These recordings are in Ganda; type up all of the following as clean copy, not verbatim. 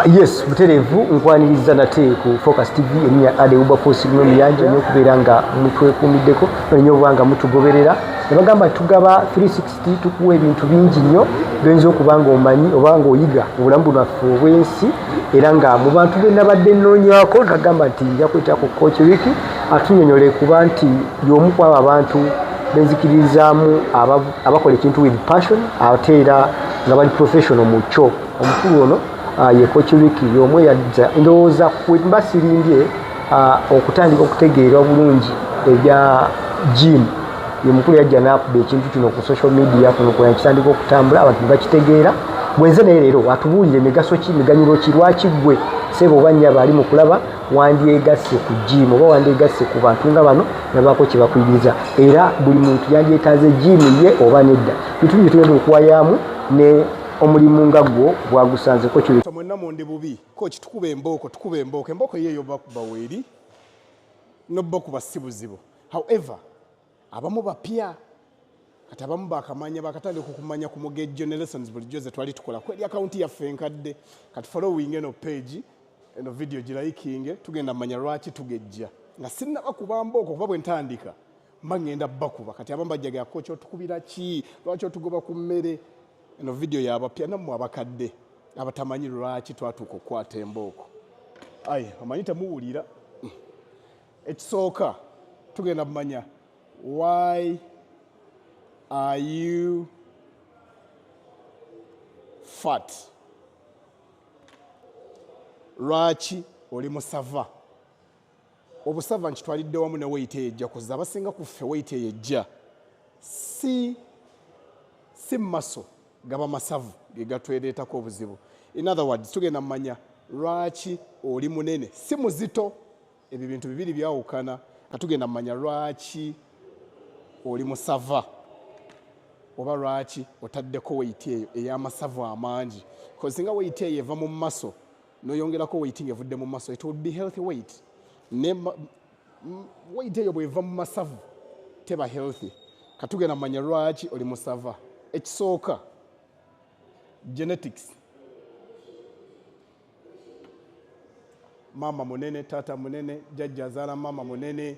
Yes, buterevu nkwaniriza nate ku Focus TV enya ade uba post limwe muyanja nyo kuberanga mutwekumiddeko nyo bwanga mutugoberera nebagamba tugaba 360 tukuwa ebintu bingi nnyo benzo okubanga omanyi obanga oyiga obulambu naffe obwensi era nga mu bantu bena badde nnonyako nagamba nti yakwetako Coach Rickie atunyonyole kuba nti y'omu kw'abo abantu benzikiririzaamu abakola ekintu with passion ate era nga bali professional mu kyo omukulu ono ye Coach Rickie y'omwe yadda ndowooza mbasirimbye okutandika okutegeera bulungi ebya gym ye mukulu yajja n'akuba ekintu kino ku social media kuno kwa kitandika okutambula abantu bakitegeera bwenze naye leero atubuulire migaso ki miganyulo ki lwaki gwe sebo banya bali mu kulaba wandyegasse ku gym oba wandyegasse ku bantu nga bano nabako kye bakuyiriza era buli muntu yandyetaaze gym ye oba nedda bitu bye tugenda okuwayaamu ne omulimu nga gwo bwagusanze Coach Rickie mwenna monde bubi Coach tukube emboko yeyo bakuba weeri nobba kuba sibuzibu however abamu bapya kati abamu bakamanya bakatandika okumanya ku Mortgage Generations bulijjo ze twali tukola kweri account yaffe enkadde kati following eno page eno video giraikinge tugenda manya lwaki tugejja nga sinaba kuba mboko kuba bwe ntandika mba ngenda bakuba kati abamu bajjaga Coach otukubira ki lwaki otugoba ku mmere eno video y'abapya nammwe abakadde abatamanyi lwaki twatuuka okukwata emboko ayi amanyi temuwulira ekisooka tugenda mumanya why are you fat lwaki oli musava obusava nkitwalidde wamu ne weight ejja kuza abasinga kuffe weight ejja si maso gaba masavu ge gatwereetako obuzibu in other words tugenda mumanya lwaki oli munene si muzito ebyo bintu bibiri byawukana katugenda mumanya lwaki oli musava oba lwaki otaddeko weight eyo ey'amasavu amangi kozinga weight eyo eva mu maso noyongerako weight ng'evudde mu maso it would be healthy weight ne weight eyo bw'eva mu masavu teba healthy katugenda mumanya lwaki oli musava ekisooka genetics mama munene tata munene jajja azaala mama munene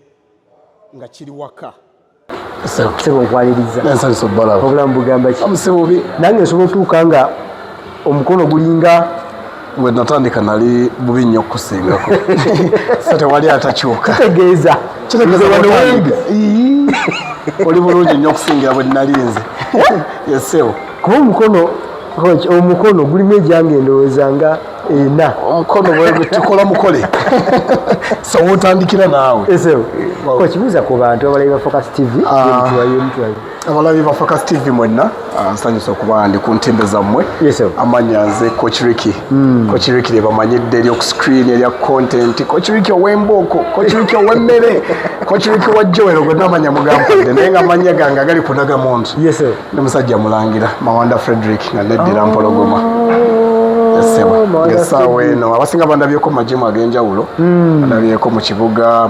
nga kiri waka sebo nkwaliriza ensaliso bbala obulamu bugamba ki amusibubi nange nsobola otuuka nga omukono gulinga bwe natandika nali bubi nnyo okusingako so tewali atakyuka kitegeeza oli bulungi nnyo okusingira bwe nalinze yesewo kuba omukono gulimu egyange endowooza nga ena omukono bwe tukola mukole so wotandikira naawe esewo kibuuza ku bantu abalabi ba Focus TV abalabi ba Focus TV mwenna nsanyusa okuba ndi ku ntembe zammwe amanya nze Coach Rickie Coach Rickie lye bamanyidde eri oku screen erya content Coach Rickie ow'emboko Coach Rickie ow'emmere Coach Rickie wa Joel gwe namanya mugampadde naye nga amanya gange agali ku Nagamuntu ne musajja mulangira Mawanda Frederick nga neddira Mpologoma ngesaawa eno abasinga bandabyeko majimu ag'enjawulo bandabyeko mu kibuga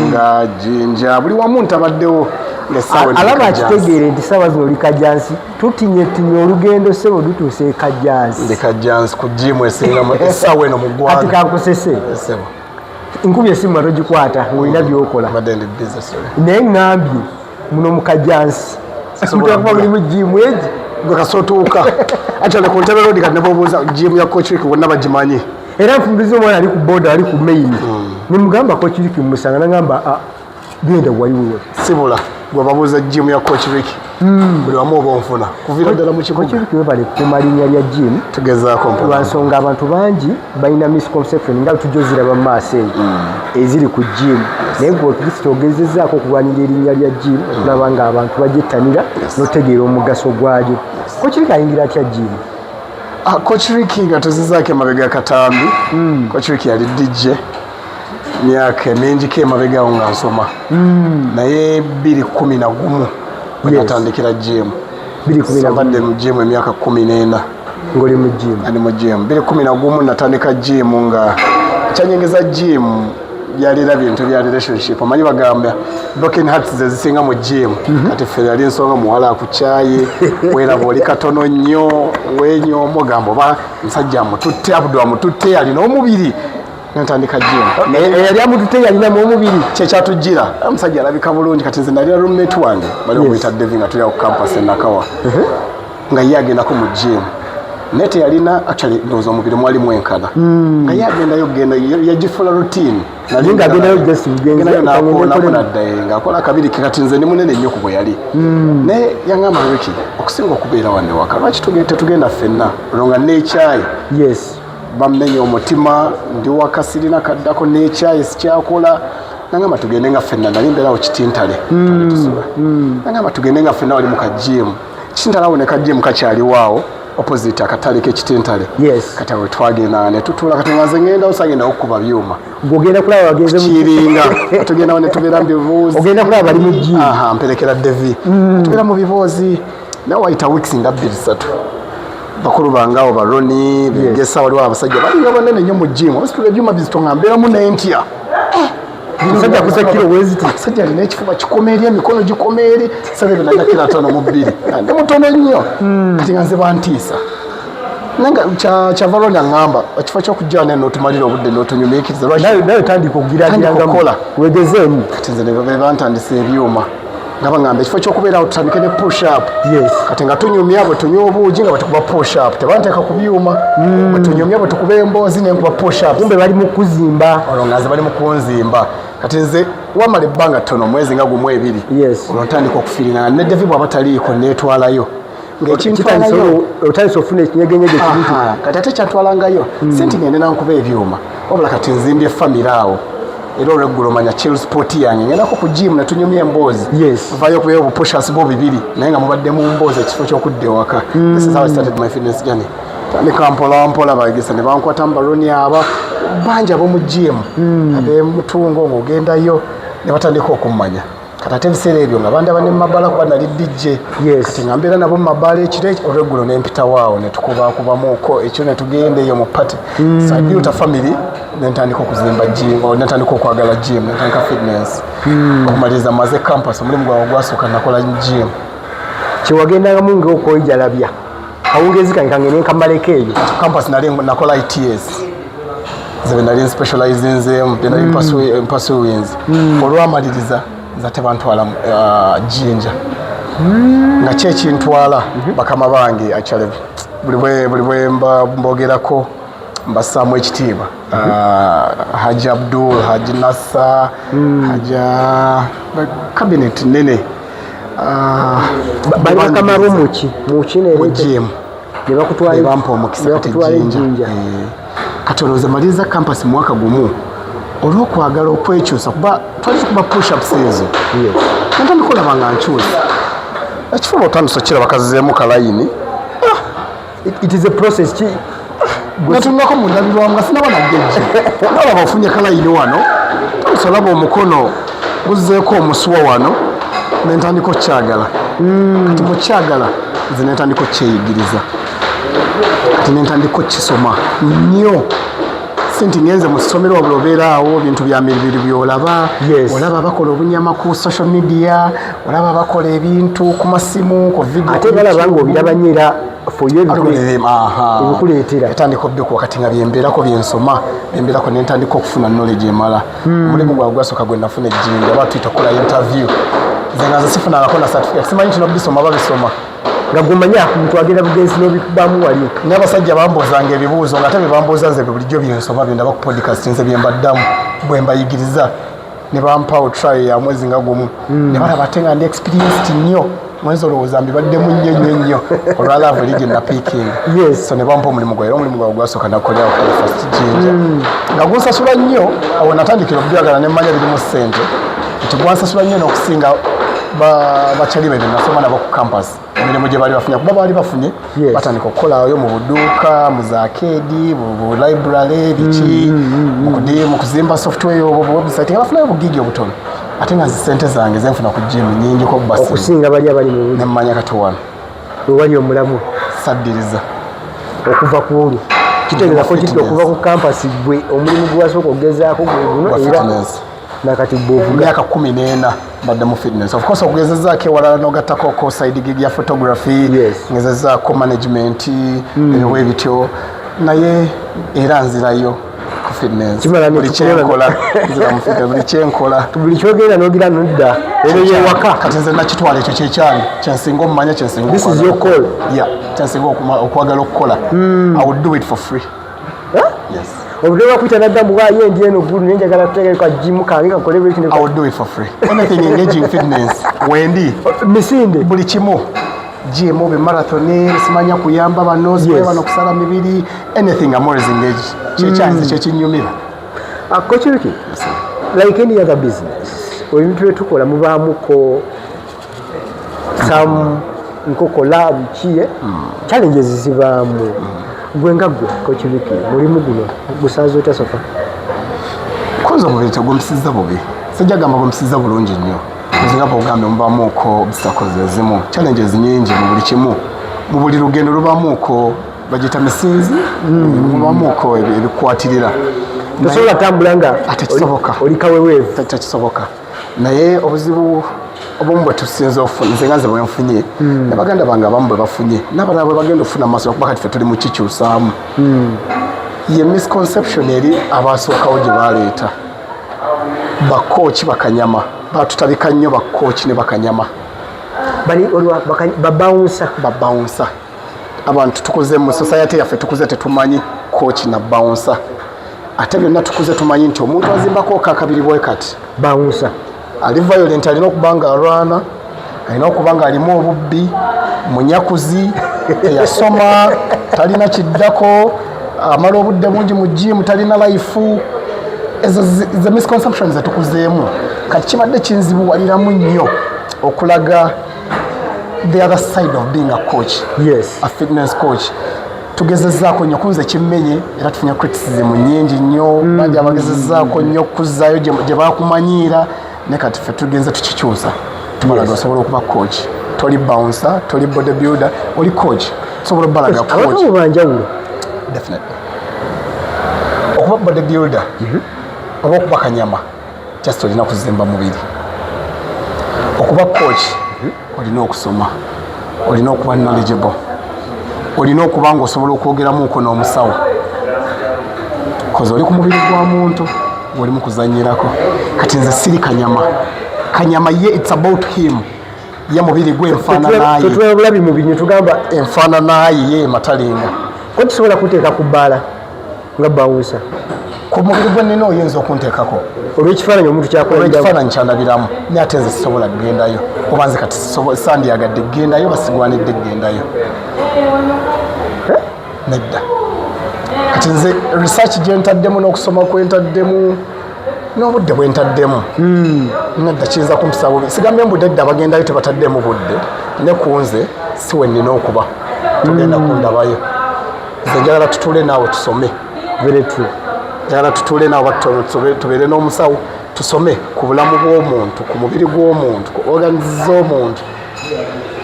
nga Jinja buli wamu ntabaddewo alaba akitegeere nti saawa zino oli Kajjansi tutinye olugendo sebo dutuuse e Kajjansi ndi Kajjansi ku jimu esingamu essaawa eno mu ggwanga kati kankusese nkubi esimu atogikwata ng'olina by'okola naye ŋŋambye muno mu Kajjansi mutakuba mulimu jimu egi gakasotuuka actually ku ntebe road kati nebobuuza jimu ya Coach Rickie bonna bagimanyi era nfumbiza omwana ali ku boda ali ku main nemugamba Coach Rickie mumusanga nagamba genda waliwo sibula gwe babuuza jimu ya Coach Rickie buli wamu oba onfuna kuviira ddala mu kibuga Coach Rickie webale kukuuma linnya lya jimu tugezaako lwansonga abantu bangi balina misconception nga tujja oziraba mu maaso eyo eziri ku jimu naye gwe Kristo ogezezzaako okulwanira erinnya lya jimu okulaba nga abantu bagyettanira n'otegeera omugaso gwayo Coach Rickie ayingira atya jimu Coach Rickie nga tuzizaako emabega katambi Coach Rickie yali DJ myaka emingi emabega awo nga nsoma naye 2011 natandikira jimu mbadde mu jimu emyaka 14 ng'oli mu jimu ali mu jimu 2011 natandika jimu nga kyanyengeza jimu byalira bintu bya relationship omanyi bagamba broken hearts ze zisinga mu gym kati ffe yali ensonga muwala akucaye weraba oli katono nnyo wenyoomo gamba oba musajja amututte Abdul amututte alina omubiri natandika gym yali amututte yalinamu omubiri kyekyatujjira omusajja alabika bulungi kati nze nalira roommate wange bali omuyita Devi nga tuli ku campus enakawa nga ye agendako mu gym naye teyalina actually ndowooza omubiri mwalimu enkala nga ye agendayo genda yagifula routine naddaye ng'akola akabiri ke kati nze ni munene nnyo ku bwe yali naye yaŋŋamba Rickie okusinga okubeera wanne waka lwaki tetugenda ffenna olwo nga n'ekyayi bammenya omutima ndi waka sirina kaddako n'ekyayi sikyakola nangamba tugende nga ffenna nali mbeerawo kitintale nangamba tugende nga ffenna wali mu kajimu kitintale awo ne kajimu kakyaliwaawo opposite akatale k'ekitintale kati awe twagenda ne tutuula kati nga nze ngenda osagenda okukuba byuma ng'ogenda kulaba bagenze kiringa tugenda ne tubeera mu bibuuzi ogenda kulaba bali mu gym mperekera Devi tubeera mu biboozi nawe wayita weeks nga 2-3 bakulu bangawo baroni begesa waliwo abasajja balinga banene nnyo mu gym obasitula ebyuma bizito nga mbeeramu n'entya musajja akuza kilo weziti musajja alina ekifuba kikomeeri emikono gikomeeri sabebe naga kilo 52 ndi mutono nnyo kati nga nze bantiisa nanga kyava lwali aŋŋamba ekifo ky'okujja ne n'otumalira obudde n'otunyumiikiriza nawe tandika okugiragira wegezeemu kati nze ne bantandisa ebyuma nga baŋŋamba ekifo ky'okubeerawo tutandike ne push up kati nga tunyumya bwe tunywa obuugi nga bwe tukuba push up tebanteeka ku byuma bwe tunyumya bwe tukuba emboozi ne nkuba push up kumbe bali mu kuzimba olwo nga nze bali mu kunzimba kati nze wamala ebbanga ttono mwezi nga gumu 2 olwo ntandika okufiiringa ne Devi bw'aba taliiko neetwalayo otandisa ofuna ekinyegenyege kati ate kyantwalangayo senti ngende nankuba ebyuma wabula kati nzimbye famire awo era olweggulo manya chill sport yange ngendako ku gym ne tunyumya emboozi vayo okubeera obupushas bo 2 naye nga mubadde mu mboozi ekifo ky'okudda ewaka this is how I started my fitness journey tandika mpolampola bayigisa ne bankwata mu baloni aba bangi ab'omu gym ab'emutungo ng'ogendayo ne batandika okummanya kati ate ebiseera ebyo nga bandaba ne mumabala kuba nali DJ kati nga mbeera nabo mu mabala ekiro olweggulo ne mpitawaawo ne tukubakubamuuko ekyo ne tugenda eyo mu pati so I built a family nentandika okuzimba gym nentandika okwagala gym nentandika fitness okumaliriza maze campus omulimu gwawe gwasooka nakola gym kyewagendangamu ngaokoijalabya kawungezi kange kange nenkamaleko eyo campus nali nakola ITS nze nali specializinzemu nali mpasuwinzi olwamaliriza nza tebantwala jinja nga kyekintwala bakama bange actually buli bwe mbogerako mbasaamu ekitiibwa Haji Abdul Haji Nassa cabinet nene bali bakama bomuki mukimu nebampa omukisa kati jinja kati olowooza maliriza campus mwaka gumu olw'okwagala okwekyusa kuba twali tukuba push-ups ezo nantandika olaba nga nkyusa ekifuba otandisa okiraba kazizeemu kalayini it is a process natungako mu ndabirwamu nga sinaba nagejje olaba ofunye kalayini wano tandisa olaba omukono guzzeeko omusuwa wano nentandika okyagala kati mukyagala nze nentandika okyeyigiriza kati nentandika okisoma nnyo senti ngenze mu ssomero wabula obeera awo bintu bya miribiri byolaba olaba bakola obunyama ku social media olaba bakola ebintu ku masimu ku video ate balaba nga obirabanyira ebikuleetera etandika obbikuwa kati nga byembeerako byensoma byembeerako nentandika okufuna knowledge emala omulimu gwawe gwasooka gwe nafuna ejjinja aba tuyita okukola interview nze nga nze sifunangako na certificate simanyi kino bisoma babisoma nga gumanya muntu agenda bugenzi n'obikubamu wali n'abasajja bambuuzanga ebibuuzo nga ate bebambuuza nze bulijjo byensoma byendaba ku podcast nze byembaddamu bwe mbayigiriza ne bampawo try ya mwezi nga gumu ne balaba ate nga ndi experienced nnyo mwezi olowooza mbibaddemu nnyo olwalaavu eri gye napiiking so ne bampa omulimu gwawe era omulimu gwawe gwasooka nakolera okala fast jinja nga gunsasula nnyo awo natandikira obyagala ne mmanya birimu ssente nti gwansasula nnyo n'okusinga bakyali be nasoma nabo ku campus emirimu gye baali bafunye kuba baali bafunye batandika okukolayo mu buduuka mu zaakedi mu library biki mu kuzimba software website nga bafunayo obugigi obutono ate nga sente zange zenfuna ku gym nnyingiko okusinga bali abali mu nemmanya kati wano wewali omulamu saddiriza okuva ku olwo kitegeeza ko kitwa okuva ku campus gwe omulimu gwasooka ogezaako gwe guno era nakati bw'ovuga myaka 14 badde mu fitness. Of course okugezezaako ewalala n'ogattako ko side gig ya photography, ngezezaako management, ebiwe bityo, naye era nzirayo ku fitness. Buli kyenkola nzira mu fitness, buli kyenkola. Buli kyogenda n'ogira nodda era yewaka. Kati nze nakitwala ekyo kyekyali kyensinga omumanya kyensinga. This is your call. Yeah, kyensinga okwagala okukola. I would do it for free. Yes. Obudde kwita naddamu waayo endi eno gulu nenjagala kutegereka gym kange kakole buli kintu. I would do it for free. Anything engaging fitness. Wendi misinde buli kimu gym be marathon simanya kuyamba banozi bano kusala mibiri, anything I'm always engaged. Kyekyanze kyekinyumira. Coach Rickie, like any other business, ebintu byetukola mubaamuko some nkokola bukiye challenges zibaamu. Gwe nga gwe Coach Rickie mulimu guno gusaaza otya sofa? Kwanza omubiri tegumusiza bubi, sijja gamba gumusiza bulungi nnyo. Nzinga bw'ogambye mubaamuko obstacles ezimu, challenges nyingi mu buli kimu, mu buli lugendo lubaamuko bagita misinzi, mubaamuko ebikwatirira. Tosobola tambula nga ate kisoboka, olikaweweevu tekisoboka. Naye obuzibu obumu bwe tusinza ofuna, nze nga nze bwe nfunye ne baganda bange abamu bwe bafunye n'abalala bwe bagenda ofuna maaso okuba kati ffe tuli mu kikyusaamu. Ye misconception eri abaasookawo gye baleeta bakooki bakanyama batutabika nnyo bakooki ne bakanyama babawunsa abantu tukuze mu society yaffe tukuze tetumanyi kooki na bawunsa ate byonna tukuze tumanyi nti omuntu azimbako kakabiri bwe kati bawunsa ali violent, alina okuba nga alwana, alina okuba nga alimu obubbi, munyakuzi, teyasoma, talina kiddako, amala obudde bungi mu gym, talina life. Ezo ze misconceptions zetukuzeemu. Kati kibadde kinzibuwaliramu nnyo okulaga the other side of being a coach, a fitness coach. Tugezezzaako nnyo kunze kimmenye era tufunye criticism nnyingi nnyo, bangi abagezezzaako nnyo okuzzaayo gye baakumanyiira. Ne kati ffe tugenze tukikyusa tumalaga osobola okuba coach, toli bouncer, toli bodybuilder, oli coach, osobola obbalaga coach. Definitely okuba bodybuilder oba okuba kanyama just olina kuzimba mubiri. Okuba coach olina okusoma, olina okuba knowledgeable, olina okuba nga osobola okwogeramuuko n'omusawo kozi oli ku mubiri gwa muntu oli mu kuzanyirako. Kati nze siri kanyama ye, it's about him, ye mubiri gwe enfaananaye, tetwebulabi mubiri netugamba enfaananaye ye matalinga. Ko tusobola kuteeka ku bbaala nga bawunsa ku mubiri gwe nina oyinza okunteekako olw'ekifaananyi omuntu kyakola, olw'ekifaananyi kyandabiramu, naye ate nze sisobola kugendayo oba nze kati sandyagadde kugendayo basigwanidde kugendayo nedda. Kati nze research gye ntaddemu n'okusoma kwe ntaddemu n'obudde bwe ntaddemu nedda kiyinza kumpisa bubi. Sigambye mbudde edda bagendayo tebataddemu budde, ne ku nze si we nnina okuba tugenda kundabayo. Nze njagala tutuule naawe tusome, njagala tutuule naawe tubeere n'omusawo tusome ku bulamu bw'omuntu, ku mubiri gw'omuntu, ku organs z'omuntu.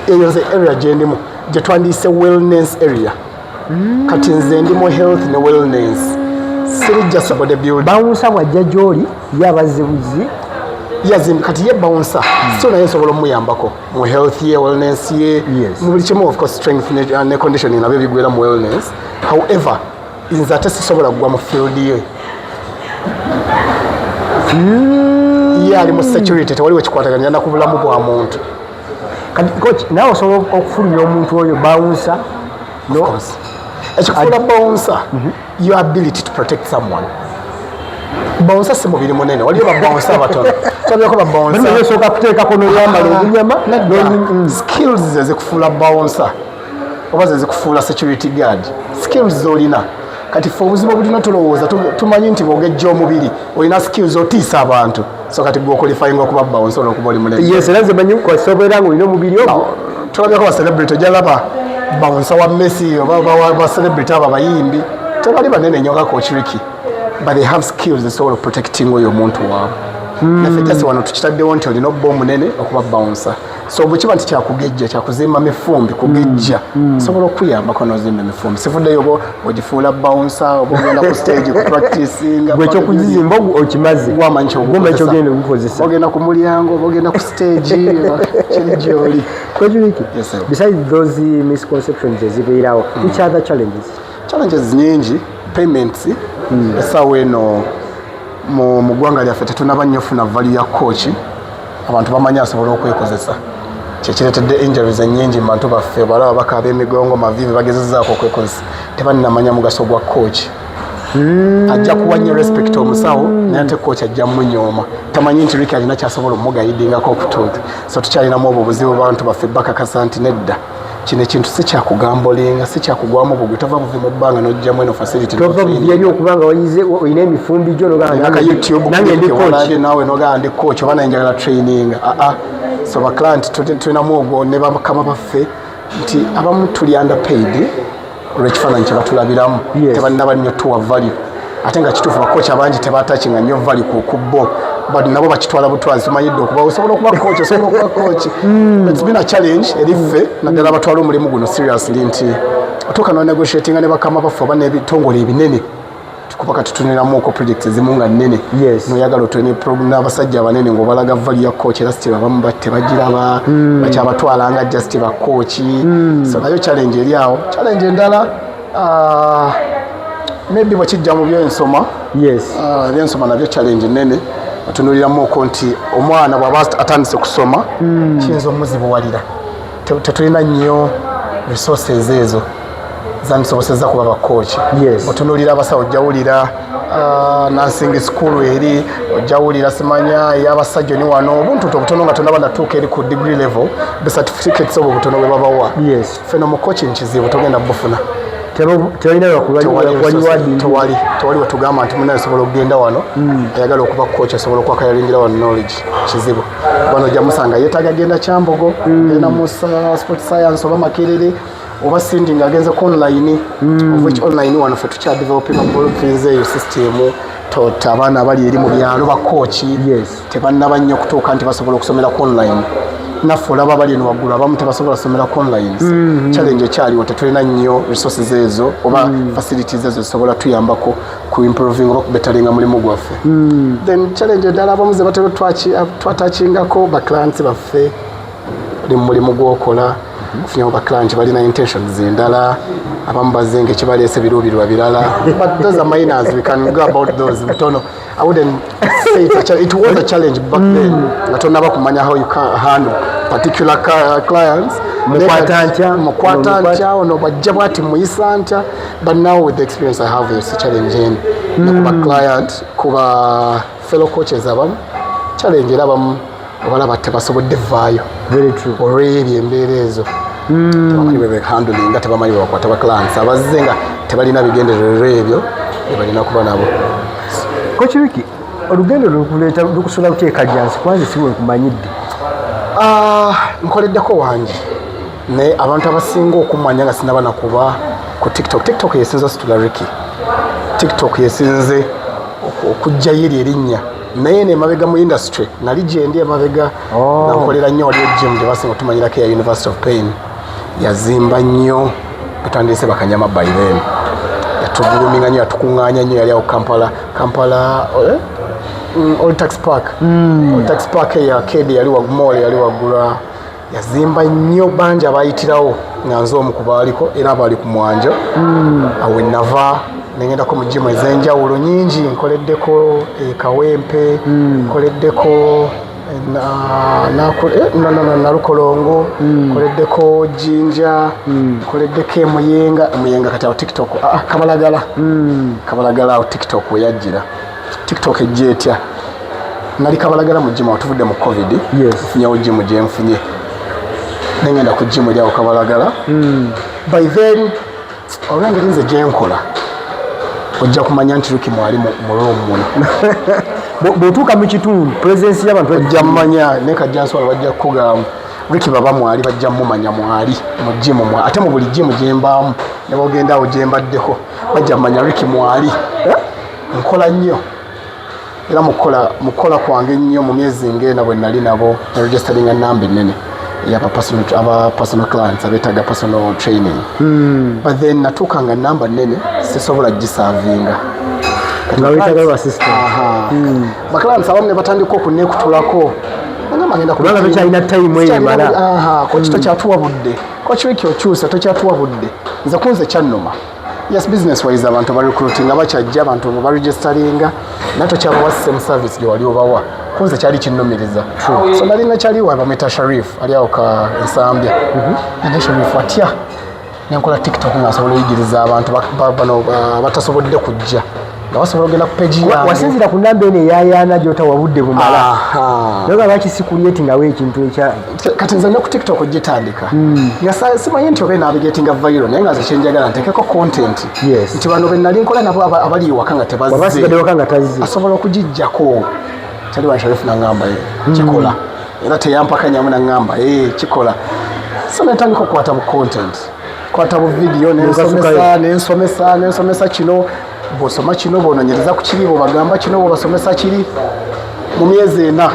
Eyo nze area gye ndimu gye twandiyise wellness area. Kati nze ndi mu health ne wellness, siri just bodybuilding. Bawunsa bwajja gy'oli yabazibuzi yazimbi kati ye bawunsa so naye nsobola omuyambako mu health ye, wellness ye, mu buli kimu. Of course strength ne conditioning nabyo bigwera mu wellness. However nze ate sisobola kugwa mu field ye. Ye ali mu security, tewaliwo kikwataganya na ku bulamu bwa muntu. Kati coach nawe osobola okufulumya omuntu oyo bawunsa? No. Ekikufuula bouncer, your ability to protect someone. Bouncer si mubiri munene, waliyo ba bouncer abatono. Toleko ba bouncer. Bino yesoka kuteekako n'oyambala obunyama skills zezikufuula bouncer oba zezikufuula security guard. Skills zolina. Kati ffe obuzibu obulina tulowooza tumanyi nti bw'ogejja omubiri olina skills otiisa abantu, so kati gwe okwalifyinga okuba bouncer olwokuba oli munene. Yes, era nze manyi kusobola nga olina omubiri ogwo. Tulabyeko ba celebrity ojalaba bawunsa wa Messi oba ba celebrity aba bayimbi tebali banene nnyo nga Coach Rickie, but they have skills ezisobola protecting oyo omuntu waabwe. naffe just wano tukitaddewo nti olina obba omunene okuba bouncer so bwekiba nti kyakugejja kyakuzimba mifumbi kugejja osobola okuyambako n'ozimba emifumbi sivuddeyo oba ogifuula bouncer oba ogenda ku stage ku practicinga gwekyokuziimba okimaze wamanyi kyogenda okukozesa ogenda ku mulyango oba ogenda ku stage kiri gyoli Kwejuliki besides those misconceptions ezibeerawo which other challenges nyingi payments essaawa eno mu ggwanga lyaffe tetunaba nnyo funa value ya coach abantu bamanyi asobola okwekozesa kyekireetedde injuries ennyingi mu bantu baffe balaba bakaaba emigongo mavivi bagezezzaako okwekozesa tebaninamanya mugaso gwa coach ajja kuwa nnyo respect omusawo naye ate coach ajja munyooma tamanyi nti Rickie alina kyasobola omugayidingako okutuuka so tukyalinamu obwo obuzibu bw'abantu baffe bakakasa nti nedda kino ekintu si kyakugambolinga si kyakugwamu bugwe tova buvi mu bbanga n'ojjamu eno facility yali okubanga olina emifumbi gyo naka YouTube nawe nogaa ndi coach oba nanjagala training so baclient tulinamu ogwo ne bakama baffe nti abamu tuli underpaid olw'ekifaananyi kye batulabiramu tebalina nnyo tuwa value ate nga kituufu bakocha abangi tebatakinga nnyo value ku bo but nabo bakitwala butwazi tumanyidde okuba osobola okuba coach osobola okuba coach it's been a challenge eriffe naddala batwala omulimu guno seriously nti otuuka no negotiatinga ne bakama baffe oba n'ebitongole ebinene kubaka tutuniramuko projects ezimu nga nnene noyagala otwene n'abasajja abanene ng'obalaga value ya coach era sitira abamu tebagiraba bakyabatwalanga just ba coach so nayo challenge eri awo challenge endala maybe bwekijja mu byensoma byensoma nabyo challenge nnene otunuliramuko nti omwana bw'aba atandise kusoma kiyinza omuzibuwalira tetulina nnyo resources ezo zansoboseza kuba bakochi otunulira abasawo ojjawulira nursing school eri ojjawulira simanya ey'abasajja ni wano obuntu obutono nga tonna banatuuka eri ku degree level the certificates obwo obutono bwe babawa feno mu coaching kizibu togenda bufuna tewali wetugamba nti munaye osobola okugenda wano ayagala okuba coach asobola okwakayalingira wano knowledge kizibu bano ojja musanga yeetaaga agenda Kyambogo genda mu sport science oba Makerere oba sindi ng'agenze ku online of which online wano ffe tukyadevelopinga eyo system tota abaana abali eri mu byalo bakochi tebannaba nnyo kutuuka nti basobola okusomera ku online naffe olaba abali eno waggulu abamu tebasobola kusomera ku online challenge ekyaliwo tetulina nnyo resources ezo oba facilities ezo zisobola tuyambako ku improving oba kubetalinga mulimu gwaffe then challenge endala abamu ze batera twatachingako baclients baffe oli mu mulimu gw'okola kufunyawo baclients balina intentions endala abamu bazenga ekibaleese biruubirwa birala but those are minors we can go about those butono I wouldn't say it was a challenge back then nga tonnaba kumanya how you can handle particular clients mukwata ntya ono bajja bwati muyisa ntya but now with the experience I have it's a challenge kuba client kuba fellow coaches abamu challenge era abamu obalaba tebasobodde vaayo olw'ebyo embeera ezo tebamanyi bwebehandling nga tebamanyi bwebakwata baclients abazze nga tebalina bigendererwa ebyo byebalina kuba nabo Coach Rickie olugendo lukusula luteeka jansi kwanza siwe nkumanyidde nkoleddeko wangi naye abantu abasinga okumanya nga sinaba nakuba ku tiktok yesinze ositula Rickie tiktok yesinze okujjayo eri erinnya naye nemabega mu industry nali gyendi emabega nankolera nnyo waliwo gym gye basinga otumanyirako eya University of Pain yazimba nnyo batandise bakanyama by then yatuguluminga nnyo yatukuŋŋaanya nnyo yali awo Kampala Old Tax Park eya Kedi yali wagumole yali wagula yazimba nnyo bangi abayitirawo nga nze omu ku baaliko era abaali ku mwanjo awe nava nengendako mu gym ez'enjawulo nnyingi nkoleddeko Kawempe nkoleddeko Nalukolongo nkoleddeko Jinja nkoleddeko Muyenga kati awo tiktok Kabalagala awo tiktok weyajjira tiktok ejja etya nali Kabalagala mu gym atuvudde mu covid nfunyewo gym gye nfunye nengenda ku gym eri awo Kabalagala by then olwengeri nze gye nkola ojja kumanya nti Rickie mwali mu room muno bw'otuuka mu kitundu presence y'abantu ojja mmanya naye kajja nswala bajja kukugamba Rickie baba mwali bajja mumanya mwali mu gym ate mu buli gym gye mbaamu ne bogenda awo gye mbaddeko bajja mmanya Rickie mwali nkola nnyo era mukola kwange nnyo mu myezi ng'ena bwe nali nabo registeringa namba ennene aba personal clients abeetaga personal training but then natuukanga namba nnene sisobola gisavinga baclients abamu ne batandika okuneekutulako kubanga tokyalina time eyo emala koki tokyatuwa budde koki wiki okyusa tokyatuwa budde nze kunze kyannuma yes business wise abantu barecruiting abakyajja abantu baregisteringa naye tokyabawa same service gye wali obawa kunze kyali kinnumiriza so nalina kyaliwo bamwita Sharif ali awo ka ensambya ate Sharif atya nenkola tiktok nga asobola oyigiriza abantu bano batasobodde kujja nga basobola ogenda ku page yange wasinzira ku namba eno eyayaana gy'otawa budde bumala naye lwaki sikulyetingawo ekintu ekya kati nze ne ku tiktok ogitandika nga simanyi nti obe navigatinga viral naye nga nze kyenjagala nteekeko content nti bano be nali nkola nabo abali ewaka nga tebazze waka nga tazze asobola okugijjako tali wa Sharifu nangamba kikola era teyampakanyamu nangamba kikola so netandika okukwata bu content kwata bu video nensomesa kino bw'osoma kino bw'onoonyereza ku kiri bw'obagamba kino bw'obasomesa kiri mu myezi ena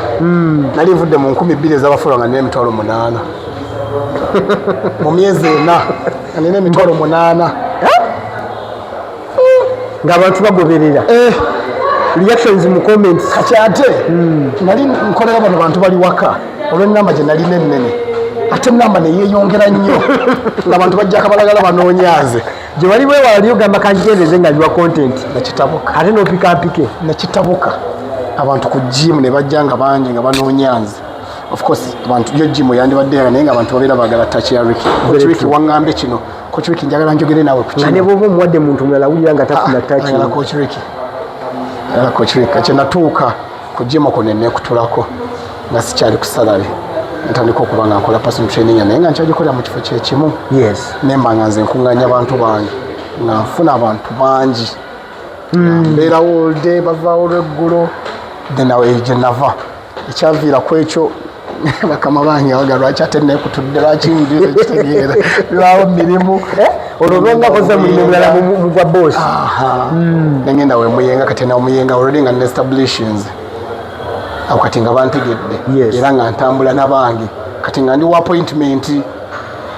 nali nvudde mu 2,000 ez'abafuula nga nina emitwalo 8 mu myezi ena nga nina emitwalo 8 ng'abantu bagoberera reactions mu comments kati ate nali nkolera bano bantu bali waka olw'ennamba gye nalina ennene ate ennamba neyeeyongera nnyo ng'abantu bajjako balagala banoonyaze gye wali weewali ogamba kanjigendeze nga liwa content nekitabuka ate n'opikampike nekitabuka abantu ku gym ne bajja nga bangi nga banoonyanze of course abantu yo gym yandibadde naye nga abantu babeera baagala touch ya Rickie waŋŋambe kino Coach Rickie njagala njogere naawe ku kino ne bw'oba omuwadde muntu mulala wulira nga tafuna touch ya Coach Rickie kye natuuka ku gym okwo ne neekutulako nga sikyali ku salary ntandika okuba nga nkola personal training naye nga nkyagikolera mu kifo kyekimu nemba nga nze nkuŋŋaanya abantu bange nga nfuna abantu bangi mbeera all day bavaawo olweggulo then awo gye nava ekyaviiraku ekyo bakama bange abaga lwaki ate neekutudde lwaki ndiro ekitegeera lwawo mirimu olwobanga koza mulimu mulala mugwa boss nengenda wemuyenga kati namuyenga already nga nestablishinze awo kati nga bantegedde era nga ntambula nabange kati nga ndi wa appointment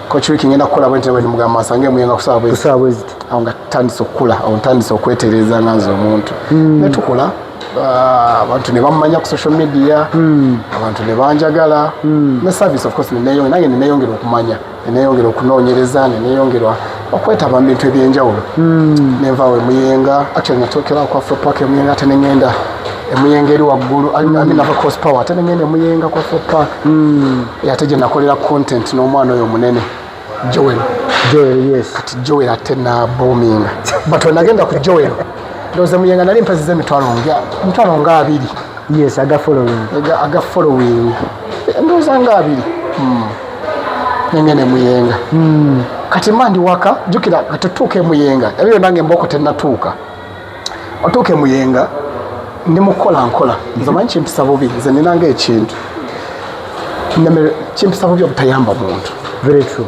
Coach Rickie ngenda kukola bwe ntebe mugamba asange muyenga kusaba bwezi awo nga tandise okukula awo ntandise okwetereza nga nze omuntu netukola abantu ne bammanya ku social media abantu ne banjagala ne service of course nange neneyongera okumanya neneyongera okunoonyereza neneyongera okwetaba mu bintu ebyenjawulo nenvaawo emuyenga actually natuukira ku Afropark emuyenga ate nengenda emuyenga eri waggulu aminava cost power ate nengenda emuyenga ku Afropark ate gye nakolera content n'omwana oyo omunene Joel kati Joel ate naboominga but wenagenda ku Joel ndowooza muyenga nali mpezeza emitwalo nga 2 aga following ndowooza nga 2 nengene muyenga kati mandi waka jukira katutuuka emuyenga ebyo nange mboko tenatuuka otuuka emuyenga ndi mukola nkola nze manyi kimpisa bubi nze ninanga ekintu kimpisa bubi obutayamba muntu very true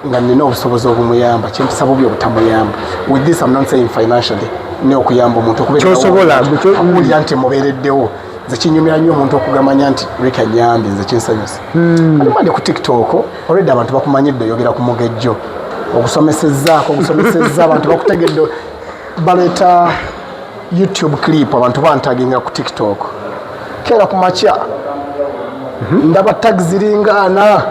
nga nina obusobozi obumuyamba kimpisa bubi obutamuyamba with this I'm not saying financially ne okuyamba omuntu okubeera okuwulira nti mubeereddewo nze kinyumira nnyo omuntu okugamanya nti Rickie anyambye nze kinsanyusa alimande ku tiktok already abantu bakumanyidde oyogera ku mugejjo ogusomesezza abantu bakutegedde baleeta YouTube clip abantu bantaginga ku tiktok kera ku makya ndaba tag ziringana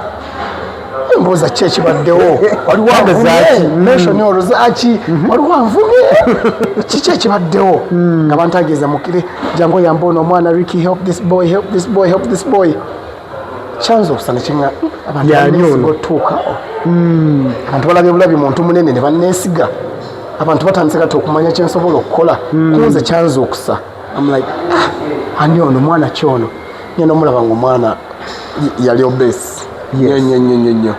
embuuza ki ekibaddewo waliwo zaki waliwo anvumye kiki ekibaddewo nga bantagiza mukire jangu oyamba ono omwana Rickie help this boy kyanza okusana kinga abantu otuuka abantu balabye bulabi muntu munene ne banneesiga abantu batandise kati okumanya kyensobola okukola kunze kyanza okusa I'm like ani ono mwana kyono nyina omulaba nga omwana yali obese nnyo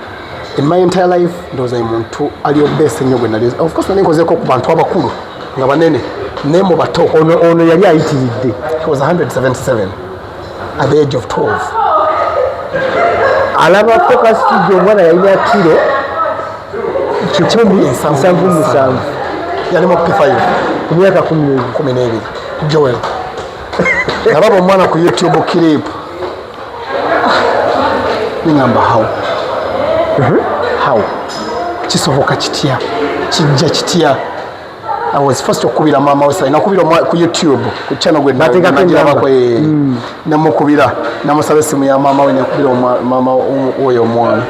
in my entire life ndowooza muntu ali obese nnyo gwe nali of course nali nkozeeko ku bantu abakulu nga banene naye mu bato ono yali ayitiridde he was 177 at the age of 12 alaba focus studio omwana yalina kilo 177 yali mu P5 ku myaka 12 Joel nalaba omwana ku YouTube clip ningamba how kisoboka kitya kijja kitya. I was first okubira mama we sayina kubira ku YouTube ku channel gwe najirabako namukubira namusaba simu ya mama we nekubira mama oyo omwana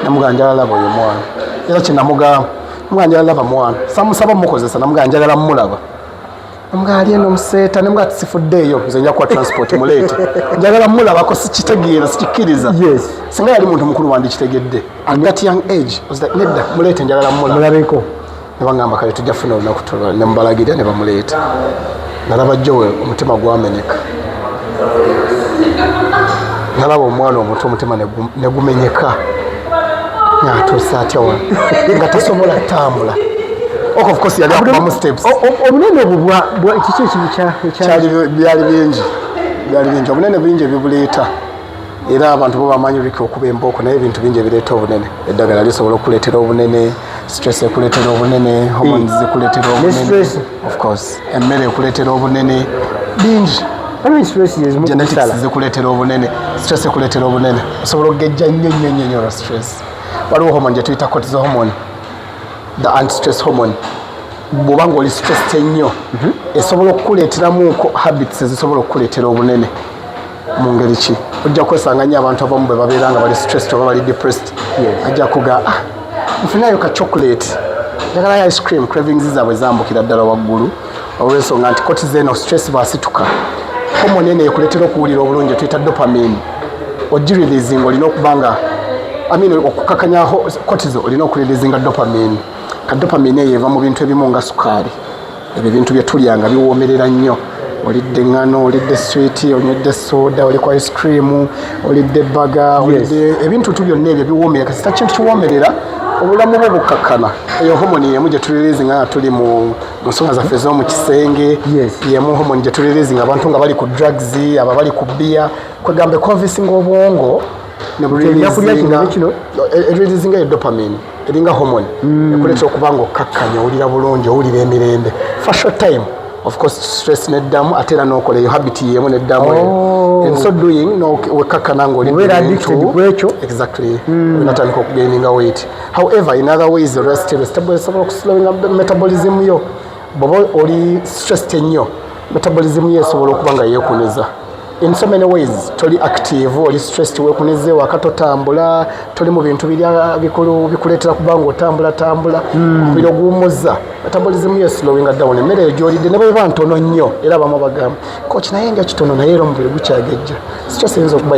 namuganja alaba oyo omwana era kinamugamba muganja alaba mwana samusaba mukozesa namuganja alaba mulaba namuganja eno museta namuganja sifuddeyo nze nja kwa transport mulete njagala mulabako sikitegeera sikikiriza singa yali muntu mukulu wandi kitegedde at that young age was that nedda mulete njagala mulabeko nebagamba kale tujja funa olunaku tulo ne mbalagirira ne bamuleeta nalaba Joel omutima gwamenyeka nalaba omwana omuto omutima ne gumenyeka nyatuusa atya wano nga tasobola tambula. Of course yali akubamu steps obunene obwo kiki ekibi byali bingi obunene bingi ebibuleeta era abantu bo bamanyi Rickie okuba embooko naye ebintu bingi ebireeta obunene. Eddagala lisobola okuleetera obunene, stress ekuleetera obunene, hormones zikuleetera obunene, of course emmere ekuleetera obunene bingi, genetics zikuleetera obunene, stress ekuleetera obunene. Osobola okugejja nnyo stress. Waliwo hormone gye tuyita cortisol hormone, the anti-stress hormone. Bw'obanga oli stressed ennyo esobola okukuleeteramuko habits ezisobola okukuleetera obunene. Mu ngeri ki ojja kwesanga nnyo abantu abamu bwe babeera nga bali stressed oba bali depressed ajja kuga nfunayo ka chocolate njagala ice cream, cravings zaabwe zambukira ddala waggulu olw'ensonga nti cortisol eno stress bw'asituka hormone eno ekuleetera okuwulira obulungi tuyita dopamine ogireleasinga olina okubanga okukakanya cortisol olina okureleasinga dopamine. Ka dopamine eyo eva mu bintu ebimu nga sukaali, ebyo bintu bye tulya nga biwoomerera nnyo. Olidde engano, olidde sweet, onywedde soda, oli ku ice cream, olidde baga, olidde ebintu byonna ebyo biwoomera. Kasita kintu kiwoomerera obulamu bwe bukakkana. Eyo homoni yemu gye tulirizinga nga tuli mu nsonga zaffe z'omu kisenge, yemu homoni gye tulirizinga abantu nga bali ku drugs, aba bali ku bbiya, kwegamba convincing obwongo ne bulirizinga eyo dopamine eringa homoni ekuleetera okuba nga okkakkanya, owulira bulungi, owulira emirembe for short time. Of course stress neddamu ate era n'okola eyo habit yemu neddamu and so doing wekkakkana ng'olidde bintu exactly wenatandika okugaininga weight. However in other ways restable esobola okuslowinga metabolism yo. Bw'oba oli stressed ennyo metabolism yo esobola okuba nga yeekuneza in so many ways. Toli active, oli stressed, weekuneze wakatotambula, toli mu bintu bikulu bikuleetera kuba nga otambula omubiri oguwummuza metabolism yo slowing down. Emmere eyo gy'olidde ne bweba ntono nnyo era abamu bagamba coach naye nga kitono naye era omubiri gukyagejja. Stress eyinza okuba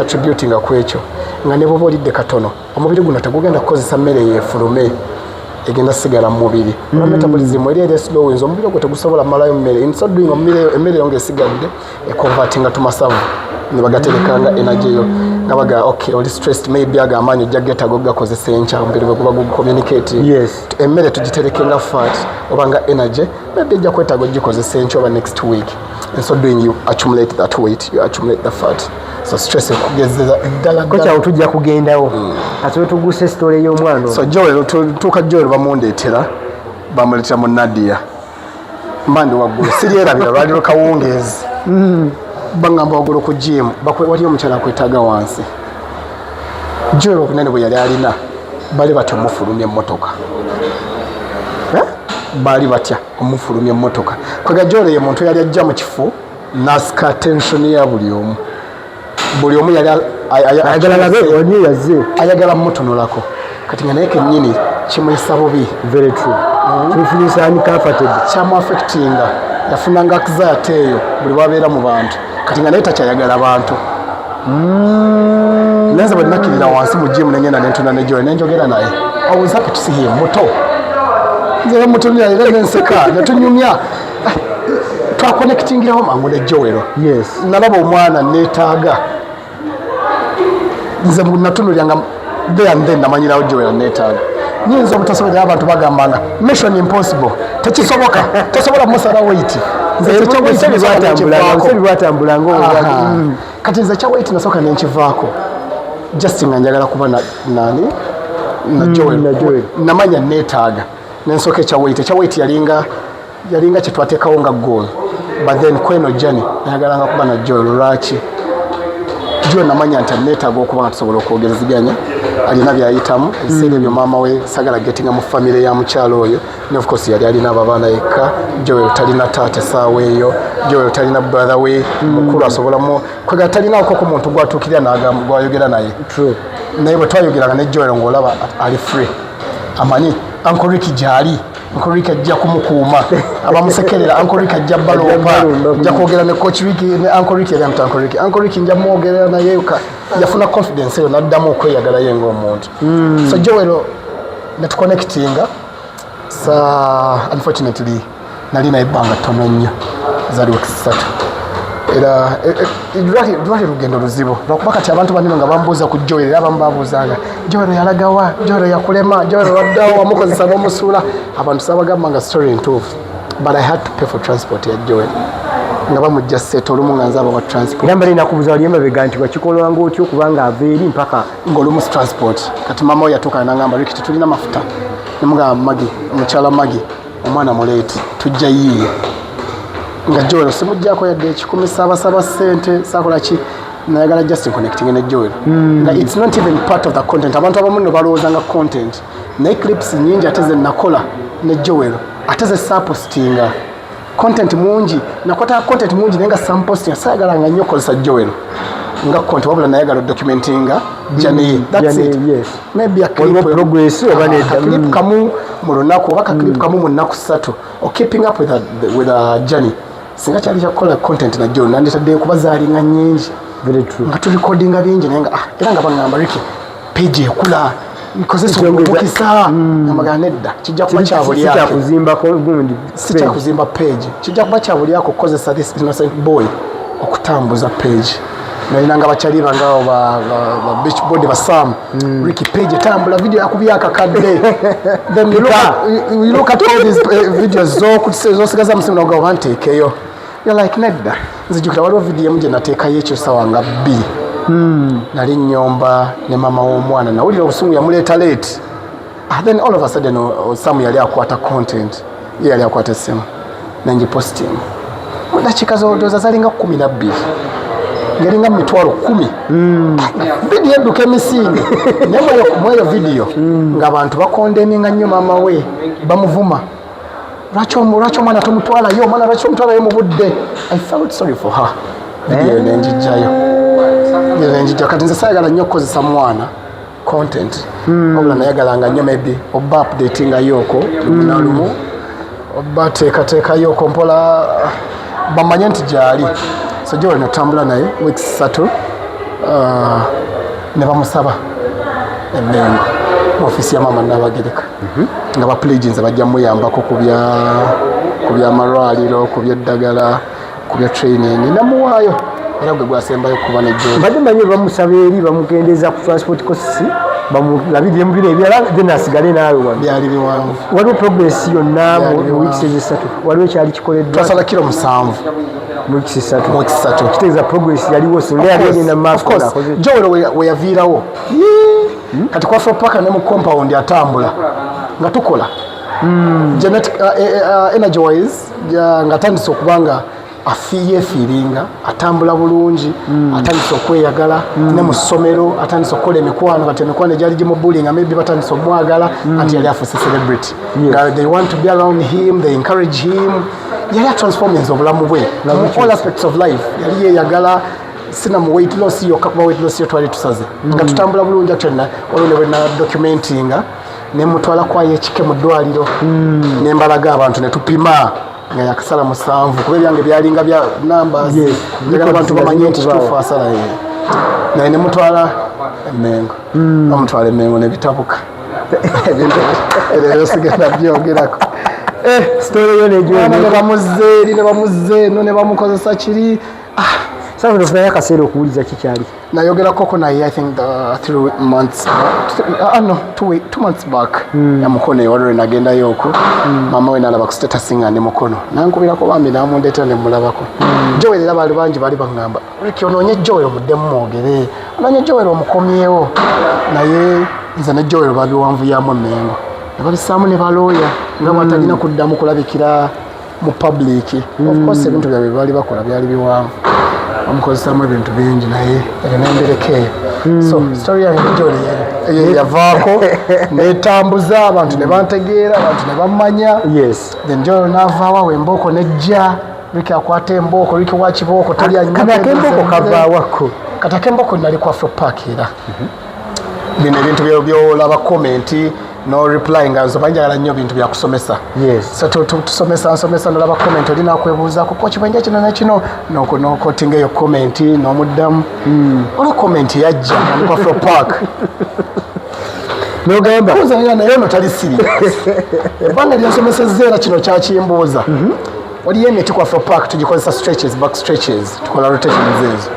attributinga ku ekyo nga ne bw'oba olidde katono omubiri guno tegugenda kukozesa mmere yeefulume egenda sigala mu mubiri. Metabolism eri slowing omubiri ogwo tegusobola malayo mmere. In so doing emmere yonge esigadde econvertinga to masavu ne bagaterekanga energy yo nga baga okay oli stressed maybe aga amaanyi ojja geetaaga okugakozesa enkya omubiri bwe guba gucommunicating. Emmere tugiterekenga fat oba nga energy maybe ejja kwetaaga ogikozesa enkya oba next week. In so doing you accumulate that weight, you accumulate the fat. So stress ekugezeza ddala kocha otujja kugendawo ate tuguse story y'omwana. So Joel tuka Joel bamundeetera bamuleetera mu Nadia mbandi waggulu sirierabira lwaliro kawungeezi bangamba waggulu ku gym waliyo omukyala akwetaaga wansi. Joel obunene bwe yali alina bali batya omufulumya emmotoka, baali batya omufulumya emmotoka. Kwega Joel ye muntu yali ajja mu kifo nasika attention ya buli omu yali ayagala mutunulako kati nga naye kennyini kimuyisa bubi. Very true. Kimufanyisa uncomfortable, kyamuaffectinga, yafunanga anxiety eyo buli bwabeera mu bantu kati nga naye takyayagala bantu. Nenze bwe nakkirira wansi mu gym nengenda nentuna ne Joel nenjogera naye I was happy to see him muto nze mutunira era nenseka netunyumya twakonektingirawo mangu ne Joel. Nalaba omwana neetaaga nze natunuliranga there and then namanyirawo Joel neetaaga. Nyinza obutasobolera abantu bagambanga mission impossible tekisoboka tosobola musala weight nze kyawatambulanga kati nze kya weight nasoka nenkivaako just nga njagala kuba nani na Joel namanya neetaaga nensoka ekya weight yalinga kyetwateekawo nga goal but then kweno Jani nayagalanga kuba na Joel lwaki Joel namanya nti neetaaga okuba nga tusobola okwogereziganya alina byayitamu ebiseera ebyo maama we sagala gettinga mu famire ya mukyalo oyo ne of course yali alina abaana yekka Joel talina taata essaawa eyo Joel talina brother we mukulu asobolamu kwega talinaako ku muntu gwatuukirira gwayogera naye naye bwe twayogeranga ne Joel ng'olaba ali free amanyi Uncle Rickie gyali Uncle Rickie ajja kumukuuma abamusekerera Uncle Rickie ajja baloopa ajja kwogera ne coach Rickie ne Uncle Rickie yali Uncle Rickie njja mwogerera naye yafuna confidence eyo n'addamu okweyagala ye ng'omuntu so Joel ne tuconnectinga unfortunately nali naye ebbanga ttono nnyo zaali weeks 3 era lwali lugendo luzibu lwakuba kati abantu banino nga bambuuza ku Joel era abamu babuuzanga Joel yalagawa Joel yakulema Joel waddawo wamukozesa n'omusuula abantu sabagamba nga story ntuufu but I had to pay for transport ya Joel nga bamujja sete olumu nga nze abawa transport era mbali nakubuuza wali emabega nti wakikolwanga otya okubanga ava eri mpaka ng'olumu transport kati maama we yatuuka n'agamba Rickie tetulina mafuta nemugamba Magi omukyala Magi omwana muleeti tujja yiiye nga Joel simujjako yadde ekikumi saabasaba ssente saakola ki nayagala just connecting ne Joel nga it's not even part of the content abantu abamu ne balowooza nga content naye clips nyingi ate ze nakola ne Joel ate ze sapostinga content mungi nakwata content mungi naye nga samposting saayagalanga nnyo okozesa Joel nga content wabula nayagala documentinga Jani that's it yes maybe a clip progress oba nedda clip kamu mu lunaku oba clip kamu mu nnaku 3 or keeping up with a Jani singa kyali kyakukola content na Joel nandetaddeyo kuba zaalinga nnyingi very true nga tulikodinga bingi naye nga era nga bagamba Rickie page ekula nkozesa okukisa amagana nedda kijja kuba kyabuliyakuzimba page kijja kuba kyabulyako okukozesa this innocent boy okutambuza page nalinanga bakyali bangawo ba beach board basam Rickie page etambula video yakubya akakadde then you look at all these videos zosigaza musimu noga wanteekeyo you're like nedda nzijukira waliwo video emu gye nateekayo ekyo sawa nga 2 nali nnyomba ne mama w'omwana nawulira obusungu yamuleeta late then all of a sudden Sam yali akwata content ye yali akwata essimu nengiposting mu dakiika zodooza zalinga 12 ngalinga mitwalo 10 video edduka emisingi naye mweyo video ng'abantu bakondeminga nnyo mama we bamuvuma lwaki omwana tomutwalayo omwana lwaki omutwalayo mu budde I felt sorry for her video nenjijjayo kati nze saayagala nnyo okukozesa mwana content wabula nayagalanga nnyo maybe oba updatingayoko lumu oba teekateekayoko mpola bamanye nti gyali so Joel natambula naye weeks 3 ne bamusaba emmengo mu ofisi ya maama Nabagereka nga bapleginze bajja muyambako ku byamalwaliro ku byeddagala ku bya training namuwaayo era gwe gwasembayo kuba ne Joel mbadde manyi bamusaba eri bamugendeza ku transport costs bamulabirire mu biro ebirala then asigale naawe byali biwanvu waliwo progress yonna mu weeks ezisatu waliwo ekyali kikoleddwa twasala kilo 7 mu weeks esatu kitegeeza progress yaliwo singa yali alina maafu Joel we yaviirawo kati kwafa paka ne mu compound atambula nga tukola genetic energy wise nga tandise okubanga yeefiiringa atambula bulungi atandise okweyagala ne mu ssomero atandise okukola emikwano kati emikwano egyali gimubulinga maybe batandise omwagala anti yali afuuse celebrity they want to be around him, they encourage him. Yali transforming obulamu bwe all aspects of life yali yeeyagala sina mu weight loss yokka kuba weight loss yo twali tusaze nga tutambula bulungi atena olwo ne documentinga ne mutwala kwayo ekike mu ddwaliro ne mbalaga abantu ne tupima nga yakasala 7 kuba ebyange byalinga bya numbers njagala abantu bamanye nti kituufu asala naye ne mutwala emmengo bamutwala emmengo ne bitabuka era sigenda byogerako story yo ne bamuzzeeri ne bamuzeeno ne bamukozesa kiri Sawa ndio akaseera okuwuliza kikyali. Nayogerako naye I think 3 months back. No, 2 months back. Ya mukono yoro nagenda yoko. Mama we nalaba ku status nga ne mukono. Nankubirako bambi namundeta ne mulabako. Joel era bali bangi bali bangamba. Rickie ononye Joel muddemu mwogere. Ononye Joel omukomyewo. Naye nze ne Joel babiwanvu yamu Mengo. Nebabisaamu ne balooya nga batalina kuddamu kulabikira mu public. Of course ebintu byabwe bali bakola byali biwanvu omukozesamu ebintu bingi naye ebinemberekeeyo. So story yange joli yavaako netambuza abantu ne bantegeera abantu ne bammanya. Then joli naavaawo awo embooko nejja Rickie akwata embooko Rickie wa kibooko tolya kemboko kavaawako kata kemboko nali ku Afro Park era bino ebintu byolaba komenti no reply nga nzo banjagala nnyo bintu bya kusomesa. So tusomesa nolaba komenti olina okwebuuzaako ko kibanja kino nekino nokotinga eyo komenti n'omuddamu olwo komenti yajja ku Afro Park nogamba kuzanya naye no tali serious ebbanga lyasomesezza era kino kyakimbuuza waliyo emiti ku Afro Park tugikozesa stretches back stretches tukola rotations ezo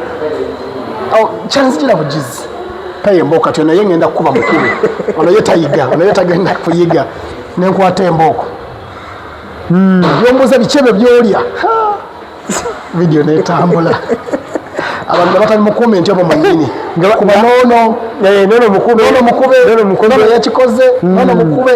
kyanzijira bugizi paye embooko tyo naye ngenda kukuba mukube ono ye tayiga ono ye tagenda kuyiga nenkwata embooko byombuuza bikyebyo byolya vidiyo netambula abantu batali mu komenti obo manyini kuba nono mukube yakikoze nono mukube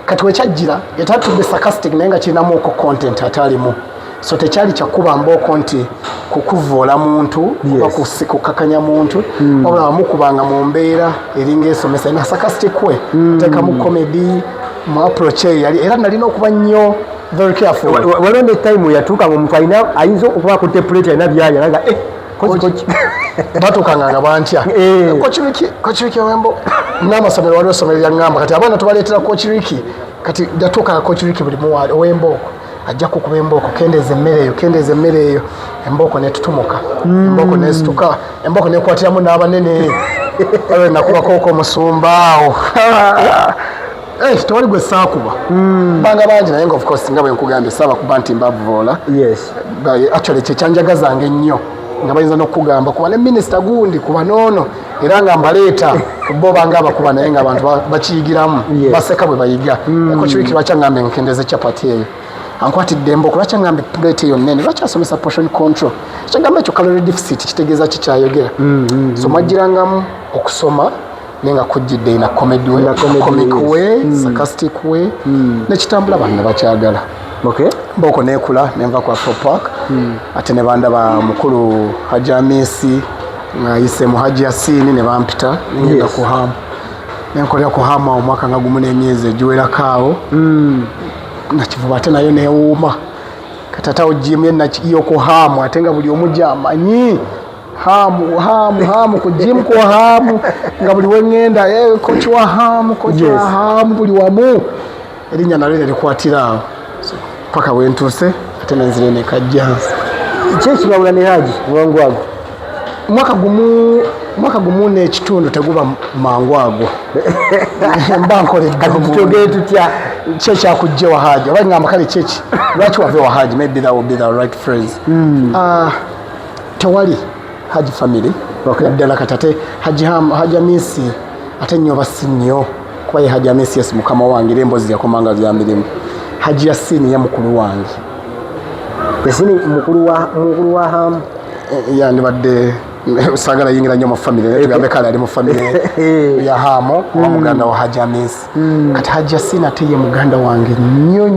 kati wekyajjira yetatudde sarcastic naye nga kirinamuko content atalimu so tekyali kyakuba mbooko nti kukuvoola muntu oba kukakanya muntu wabula wamukubanga mu mbeera eringa esomesa na sarcastic we teekamu comedy mu approach yali era nalina okuba nnyo very careful. Waliwo ne time yatuuka omuntu alina ayinza okuba ku template alina byali alaga kochi batukanga nga bantya Coach Rickie wembo n'amasomero waliwo essomero lyaŋŋamba kati abaana tubaleetera Coach Rickie kati jatuuka Coach Rickie buli muwaali ow'embooko ajja kukuba embooko kendeeza emmere eyo embooko netutumuka embooko nesituka embooko nekwatiramu n'abanene olwo nakubako omusumba awo tewali gwe saakuba banga bangi naye nga of course nga bwe nkugambye saabakuba nti mbavoola actually kyekyanjagazanga ennyo nga bayinza n'okugamba kuba ne minisita gundi kuba noono era nga mbaleeta bo banga abakuba naye nga abantu bakiyigiramu baseka bwe bayiga Coach Rickie lwakyangambe nkendeze chapati eyo ankwatidde embooko lwakyangambe plate eyo nnene lwakyasomesa portion control kyagambe ekyo calorie deficit kitegeeza kikyayogera so mwagirangamu okusoma naye nga kujjidde ina comedy way comic way sarcastic way nekitambula abantu ne bakyagala. Mbooko nekula nenva ku Afro Park ate ne bandaba mukulu Haji Amisi ng'ayise mu Haji Yasini ne bampita ngenda ku Hamu nenkolera ku Hamu omwaka nga gumu n'emyezi egiwerako awo nakivuba ate nayo neewuuma kati ate awo jimu yenakiyo ku Hamu ate nga buli omu gy'amanyi Hamu ku jimu ku Hamu nga buli wengenda kochi wa Hamu buli wamu erinnya nalyo nerikwatira awo paka wentuuse ate nenzire nekajja kyekibawula ne Haji mwangu ago mwaka gumu n'ekitundu teguba mangu ago mba nkoleddetugee tutya kyekyakujja wa Haji oba ngamba kale kyeki lwaki wave wa Haji maybe that would be the right phrase tewali Haji family ddala kati ate Haji Amisi ate nnyo basi nnyo kuba ye Haji Amisi yes mukama wange era emboozi yakomanga zambirimu Haji Yasini ya mukulu wange Yasini mukulu wa Hamu yandibadde sagala yingira nnyo mu family tugambe kale ali mu family ya Hamu wa muganda wa Haji Amisi kati Haji Yasini ate ye muganda wange nnyo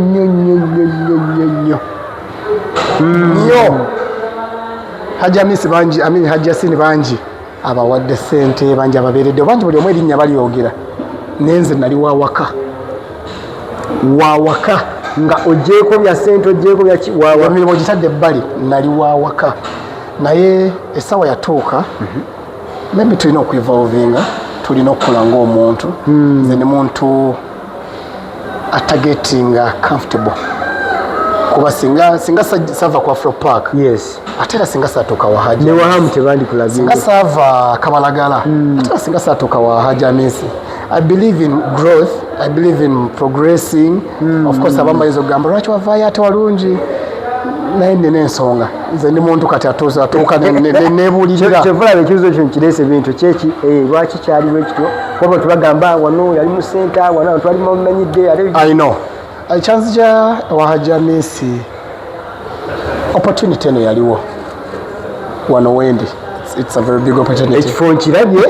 Haji Amisi bangi Haji Yasini bangi abawadde ssente bangi ababeeredde bangi buli omu erinnya balyogera nenze nali wawaka nga ojeeko bya ssente ojeeko bya emirimu gitadde ebbali nali wawaka naye essaawa yatuuka maybe tulina okwevolvinga tulina okukola ng'omuntu nze ne muntu atagetinga comfortable kuba singa sava ku Afro Park ate era singa saatuuka wa Haji ne Wahamu tebandikulabye singa sava Kabalagala ate era singa saatuuka wa Haji Amisi. I believe in growth, I believe in progressing. Of course abamba izo gamba lwaki wavaayo ate walungi naye nina ensonga nze ndi muntu kati atuuka nebuulirira kyevulaba ekibuzo kyo nkireese bintu kyeki lwaki kyaliwo ekityo kuba tubagamba wano yali mu senta wano twali mumanyidde I know ekyanzija wa Haji Amisi opportunity eno yaliwo wano wendi it's a very big opportunity ekifo nkirabye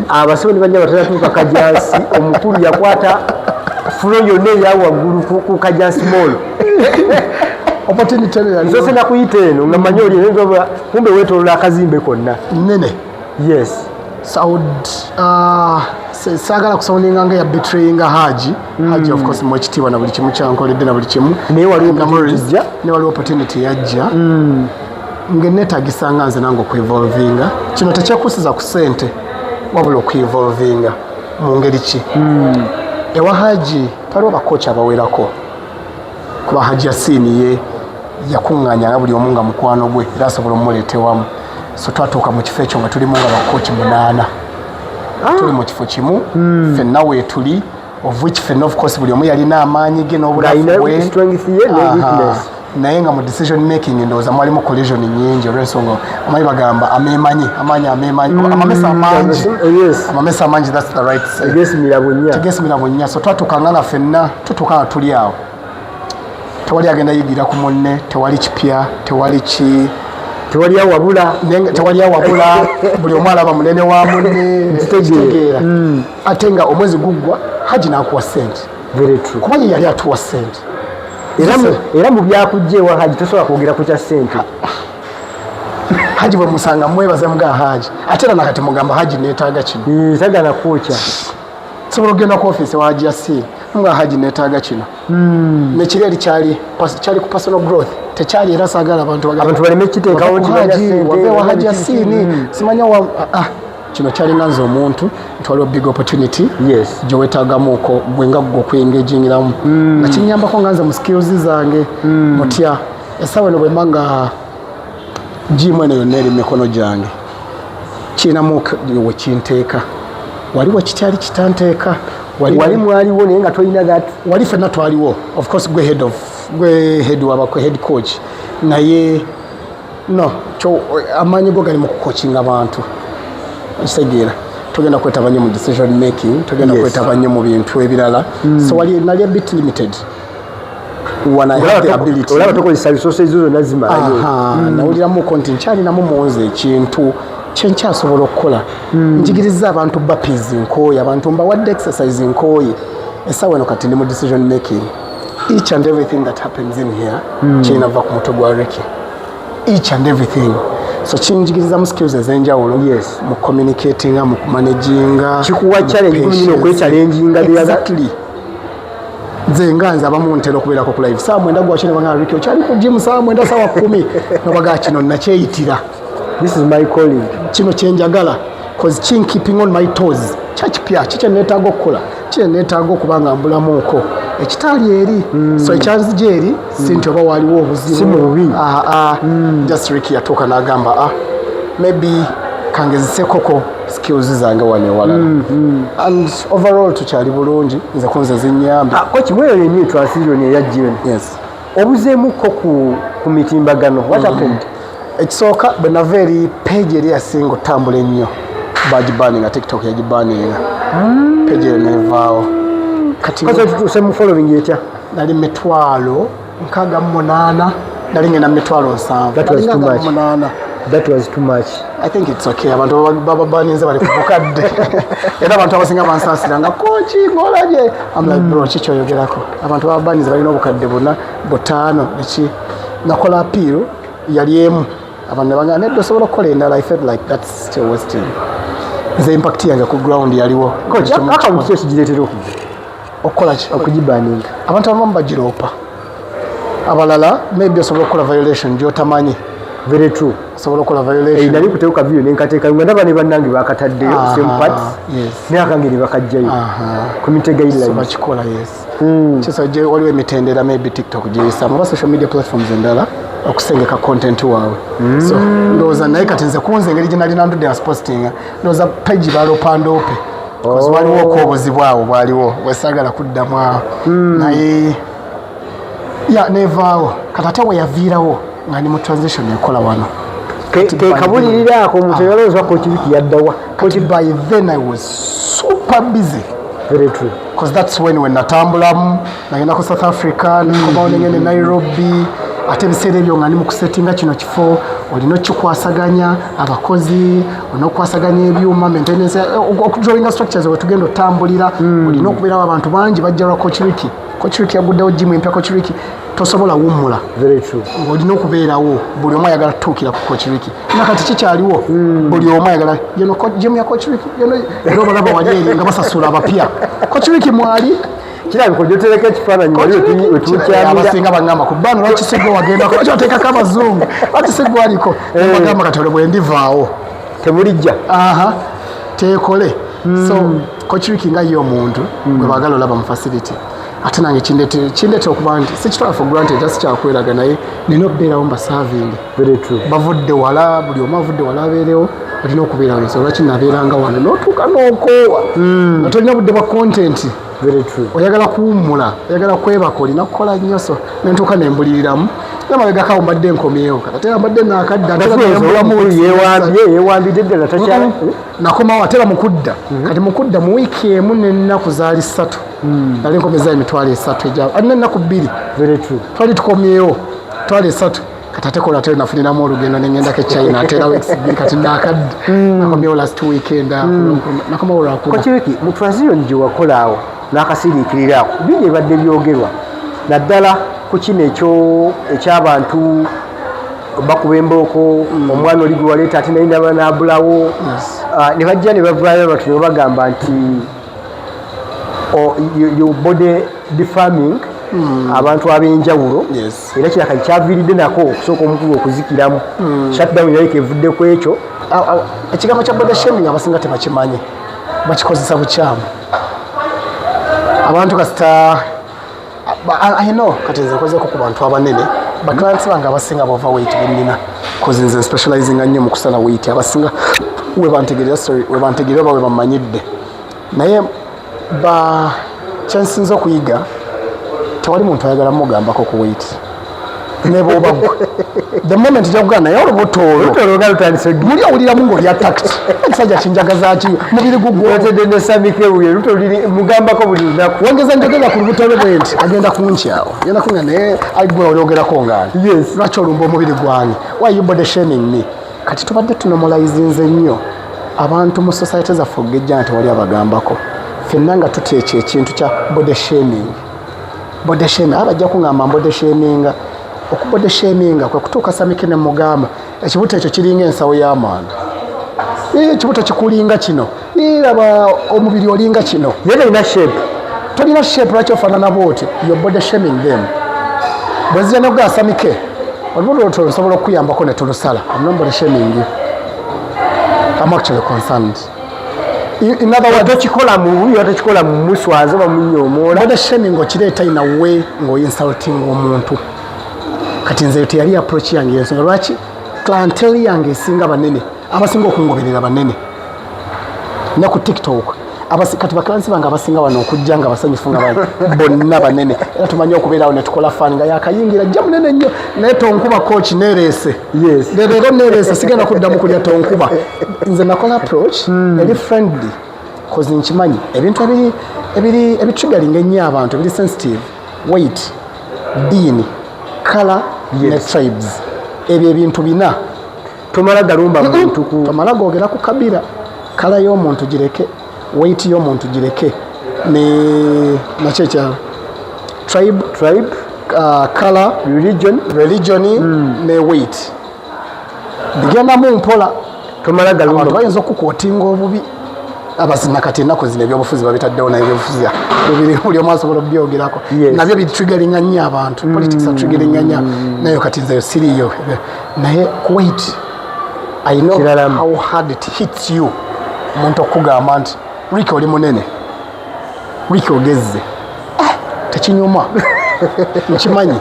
abasomi bajja batatatuuka Kajansi omukulu yakwata fulo yonna eya waggulu ku Kajansi mall opportunity yali nzo sena kuyita eno nga manyi oli nzoba kumbe wetolola akazimbe konna nene. yes saagala kusoundinga nga ya betraying Haji. Haji of course mwekitiibwa na buli kimu kyankoledde na buli kimu naye waliwo opportunity yajja ngeneetagisanga nze nange okwevolvinga. Kino tekyekusiza ku ssente wabula okwevolvinga mu ngeri ki. Ewa Haji paliwo bakoci abawerako kuba Haji Yasini ye yakuŋŋaanyanga buli omu nga mukwano gwe era asobola omuleeta ewamu. So twatuuka mu kifo ekyo nga tulimu nga bakoci 8 tuli mu kifo kimu ffenna weetuli of which ffenna of course buli omu yalina amaanyi ge n'obulafu bwe naye nga mu decision making ndowooza mwalimu collision nyingi olw'ensonga amanyi bagamba amaanyi amamesa amangi that's the right say tegeesimira bunnya. So twatuukanga nga ffenna tutuuka nga tuli awo tewali agenda yigira ku munne tewali kipya tewali tewali awabula buli omu alaba munene wa munne kitegeera. Ate nga omwezi guggwa Haji n'akuwa ssente kuba ye yali atuwa ssente era mu byakujja ewa Haji tosobola kwogera ku kya ssente. Haji bwe musanga mwebaze mga Haji ate era nakati mugamba Haji neetaaga kino sagala kwokya sobola okugenda ku ofiisi wa Haji Yasini nga Haji neetaaga kino nekiri eri kyali ku personal growth tekyali era saagala abantu baleme kiteekawo waveewa Haji Yasini simanya kino kyalinga nze omuntu nti waliwo big opportunity gye weetaagamuuko gwe nga gwe okwengagingiramu nga kinyambako nga nze mu skills zange mutya essaawa eno bwe mba nga jimu eno yonna eri mikono gyange kirinamu we kinteeka waliwo kikyali kitanteeka wali mwaliwo naye nga tolina that wali ffenna twaliwo of course gwe head coach naye no amaanyi go gali mu kucoachinga abantu kitegeera togenda kwetaba nnyo mu decision making togenda kwetaba nnyo mu bintu ebirala so nali a bit limited olaba tokozesa resources zonna zimalayo nawuliramuko nti nkyalinamu muwonza ekintu kyenkyasobola okukola njigiriza abantu bapizi nkooye abantu mbawadde exercise nkooye essaawa eno kati ndi mu decision making each and everything that happens in here kirinava ku mutwe gwa Rickie each and everything so kinjigiriza mu skills ez'enjawulo mu communicatinga mu managinga kikuwa challenge nnyo okwechallenginga exactly nze nganze abamu ntera okubeerako ku live saa 9 gwakine banga Rickie okyali ku gym saa 9 saa 10 nobaga kino nakyeyitira this is my calling kino kyenjagala cause kin keeping on my toes kyakipya kikyenetaaga okukola kyenetaaga okubanga mbulamuuko ekitali eri so ekyanzija eri si nti oba waliwo obuzibu just Rickie yatuuka n'agamba maybe kangeziseko skills zange wano ewalala and overall tukyali bulungi nze kunze zinyambe kochi mweyo yennyini transition eyajjironi obuzeemuko ku mitimbagano what happened ekisooka bwe nava eri page eri yasinga otambula ennyo bagibaninga TikTok yagibaninga page eyo nevaawo kati tutuuse mu following etya nali 68 nali ngenda 7,000 that was too much I think it's okay abantu bababaninze bali kubukadde era abantu abasinga bansaasiranga kochi ngolaje I'm like bro kikyoyogerako abantu bababaninze balina obukadde buna 5 eki nakola appeal yali emu abantu banga neddo sobola okukola endala I felt like that's still wasting the impact yange ku ground yaliwo kochi account kyo kigireetera okukola ki okugibaninga abantu abamu bagiropa abalala maybe osobola okukola violation gyotamanyi very true osobola okukola violation nali kuteeka video nenkateeka nga ndaba ne bannange bakataddeyo same parts naye akange ne bakajjayo community guidelines bakikola kisa waliwo emitendera maybe TikTok gyeyisamu oba social media platforms endala okusengeka content waabwe so ndowooza naye kati nze kunze engeri gye nali nandudde aspostinga ndowooza page balopandoope because waliwo okwobuzi bwawo bwaliwo bwesaagala kuddamu awo naye nevaawo kati ate weyaviirawo nga ndi mu transition ekola wano kabuliriraako omuntu yalowooza kochi Rickie yaddawa by then I was super busy very true because that's when natambulamu nagenda ku South Africa nakomawo nengende Nairobi ate ebiseera ebyo nga ni mu kusetinga kino kifo olina okikwasaganya abakozi olina okukwasaganya ebyuma maintenance okudrawinga structures wetugenda otambulira olina okubeerawo abantu bangi bajja lwa Coach Rickie yaguddewo jimu empya Coach Rickie tosobola wummula ng'olina okubeerawo buli omu ayagala tutuukira ku Coach Rickie nakati kikyaliwo buli omu ayagala yeno jimu ya Coach Rickie era obalaba wali eri nga basasula abapya Coach Rickie mwali kirabika ojotereka ekifaananyi wali wetukyamira abasinga bagamba ku bbaano lwaki sigwe wagendako lwaki oteekako abazungu lwaki sigwe aliko bagamba katole bwe ndivaawo temulijja teekole so Coach Rickie nga ye omuntu gwe baagala olaba mu facility ate nange kindeetera okuba nti sikitwala for granted era sikyakweraga naye nina okubeerawo mbasaavingi bavudde wala buli omu avudde wala abeerewo olina okubeerawo nsi olwaki nabeeranga wano n'otuuka n'okoowa nga tolina budde bwa content oyagala kuwummula oyagala kwebaka olina kukola nnyo so nentuuka nembuliriramu namabegakawo mbadde nkomyewo kate mbadde yeewambidde ddala takyala nakomawo ate bamukudda kati mukudda mu wiiki emu n'ennaku zaali 3 nali nkomeza emitwalo 3 alina ennaku 2 twali tukomyewo mitwalo 3 kati ate kola ate nafuniramu olugendo nengendako China aterawo exibiri kati nakadde nakomyewo last weekend nakomawo lwakuba Coach Rickie mu transition gye wakolaawo n'akasiriikiriraako bingi ebadde byogerwa naddala ku kino ekyabantu bakuba embooko omwana oli gwe waleeta ate naye naba n'abulawo ne bajja ne bavaayo abantu ne bagamba nti body defaming abantu ab'enjawulo era kiraka kyaviiridde nako okusooka omukulu okuzikiramu shutdown yalika evudde ku ekyo ekigambo kya body shaming abasinga tebakimanyi bakikozesa bukyamu abantu kasita I know kati nze nkozeko ku bantu abanene baclients bange abasinga overweight benina kozi nze specializing nnyo mu kusala weight abasinga webantegerera bawe bamanyidde naye kyensinza okuyiga tewali muntu ayagala mugambako ku weight neba obagwe the moment gyakugana naye olubuto olwo muli awuliramu ng'oli attacked ekisajja kinjagazaki mubiri gugwomugambako buli lunaku wongeza njogeza ku lubuto lwe bwe nti agenda kunkyawo agenda kuŋa naye gwe olyogerako ngani lwaki olumba omubiri gwange why you body shaming me kati tubadde tunomalizinze nnyo abantu mu society zaffe ogejja nti wali abagambako ffenna nga tuteekya ekintu kya body shaming abajja kuŋŋamba body shaming okubode sheminga kwe kutuuka Samike ne mugamba ekibuto ekyo kiringa ensawo y'amanda ekibuto kikulinga kino laba omubiri olinga kino yena ina shape tolina shape lwaki ofaanana bwoti yo body shaming them bwezija nokugaa Samike olubuto lusobola okuyambako ne tulusala I'm not body shaming you I'm actually concerned in other words tekikola mu muswazo bamunyomoola body shaming okireeta inawe ng'oinsulting omuntu kati nze teyali approach yange yensonga lwaki clientele yange esinga banene abasinga okungoberera banene ne ku TikTok kati baklansi bange abasinga bano okujja nga basanyufu nga bonna banene era tumanyi okubeerawo ne tukola fani nga yakayingira jja munene nnyo naye tonkuba coach nereese leero nereese sigenda kuddamu kulya tonkuba nze nakola approach eri friendly cause nkimanyi ebintu ebitriggering ennyo abantu ebiri sensitive weight dini color ne tribes ebyo ebintu bina tomala galumba muntu tomala googera ku kabira kala y'omuntu gireke weight y'omuntu gireke ne nakyekya tribe color religion ne weight bigenda mu mpola tomala galumba abantu bayinza okukootinga obubi abazina kati ennaku zino ebyobufuzi babitaddewo naye ebyobufuzi buli omu asobola okubyogerako nabyo bitriggeringa nnyo abantu politics atriggeringa nnyo nayo kati nzeyo siriyo naye kuwait I know how hard it hits you omuntu okugamba nti Rickie oli munene Rickie ogezze tekinyuma nkimanyi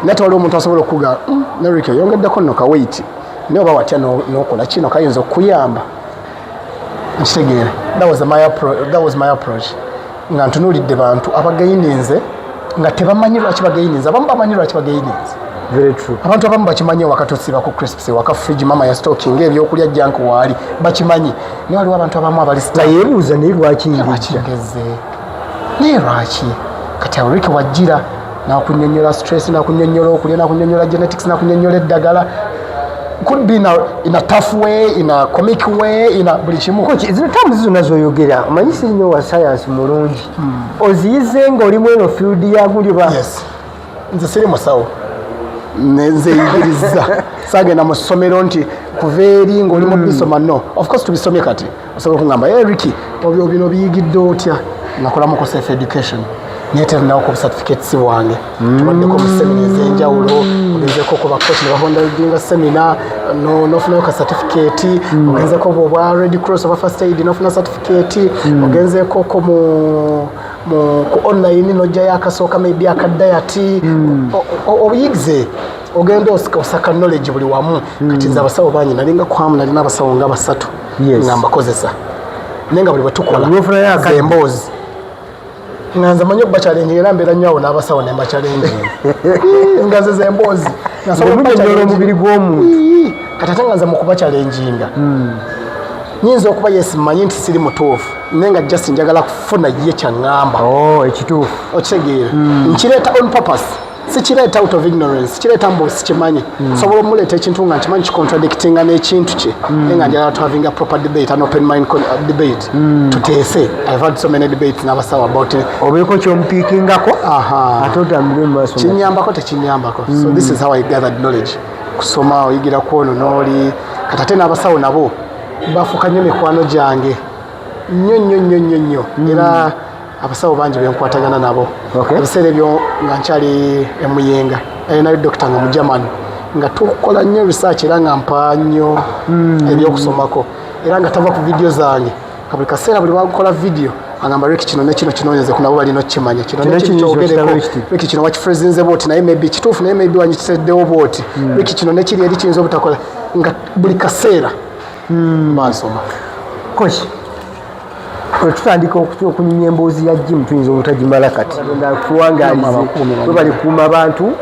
naye tewali omuntu asobola okugamba ne Rickie oyongeddeko nno ka weight naye oba watya n'okola kino kayinza okuyamba nkitegeera that was my approach nga ntunuulidde bantu abagayininze nga tebamanyi lwaki bagayininze abamu bamanyi lwaki bagayininze abantu abamu bakimanyi wakatusiba ku crisps waka fridge mama ya stocking ebyokulya junk waali bakimanyi naye waliwo abantu abamu abalinayebuuza naye lwaki ngeze naye lwaki kati awo Rickie wajjira nakunyonyola stress, nakunyonyola okulya, nakunyonyola genetics, nakunyonyola eddagala. Could be in a tough way, in a comic way, in a buli kimu. Coach, zino terms zino zoyogera omanyisi nnyo wa science mulungi oziyize ng'olimu eno field ya gulyoba. Yes, nze siri musawo nenzeyigiriza sagenda mu ssomero nti kuva eri ng'olimu bisoma no. Of course tubisomye kati osobola okungamba Rickie obyo bino biyigidde otya nakolamu ko self education nyetera nawo ku certificates bwange tubaddeko mu semina ez'enjawulo ogezeko ku bakozi ne bahondinga semina nofunayo ka certificate ogezeko obwa Red Cross oba first aid nofuna certificate ogezeko ko ku online nojjayo akasooka maybe akadayati obuyigize ogenda osaka knowledge buli wamu kati nze abasawo bangi nalinga kwamu nalina abasawo nga basatu nga mbakozesa nenga buli bwe tukola emboozi nga nze manyi okuba challenge era mbeera nnyo awo n'abasawo ne mba challenge nga nze zemboozi nasobola omubiri gw'omuntu kati ate nga nze mu kuba challenginga nyinza okuba yes mmanyi nti siri mutuufu naye nga just njagala kufuna ye kyaŋŋamba ekituufu okitegeera nkireeta on purpose sikireeta out of ignorance kireeta mbu sikimanyi sobola omuleeta ekintu nga nkimanyi kikontradictinga n'ekintu kye naye nga njagala to having a proper debate an open mind debate tuteese. I've had so many debates n'abasawo about obeeko kyomupiikingako ate otambule mu maaso kinyambako tekinyambako so this is how I gathered knowledge kusoma oyigira kwono n'oli kati ate n'abasawo nabo bafuuka nnyo mikwano gyange nnyo era abasawo bangi benkwatagana nabo ebiseera ebyo nga nkyali emuyenga nayo dokita nga mujamani nga tukola nnyo research era nga mpa nnyo ebyokusomako era nga tava ku vidiyo zange buli kaseera buli wakola vidiyo agamba Rickie kino ne kino kinonyeze kunabo balina okukimanya kino Rickie kino wakifrezinze bwoti naye maybe kituufu naye maybe wanyitiddewo bwoti Rickie kino ne kiri eri kiyinza obutakola nga buli kaseera bansoma. Coach, tutandika okunyumya emboozi ya gym tuyinza obutagimala kati tuwangaalize bwe bali kuuma abantu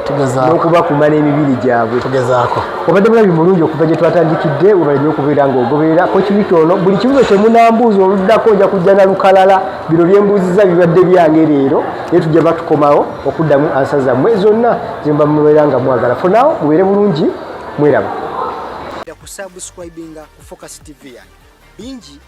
n'okubakuuma n'emibiri gyabwe tugezaako obadde mulabi mulungi okuva gye twatandikidde webaleme okubeera ng'ogoberera Coach wiki ono buli kibuzo kye munambuuza oluddako ojja kujja na lukalala bino byembuuziza bibadde byange leero naye tujja batukomawo okuddamu ansa zammwe zonna ze mba mubeera nga mwagala fonawo mubeere bulungi mweraba ku subscribinga ku Focus TV yange bingi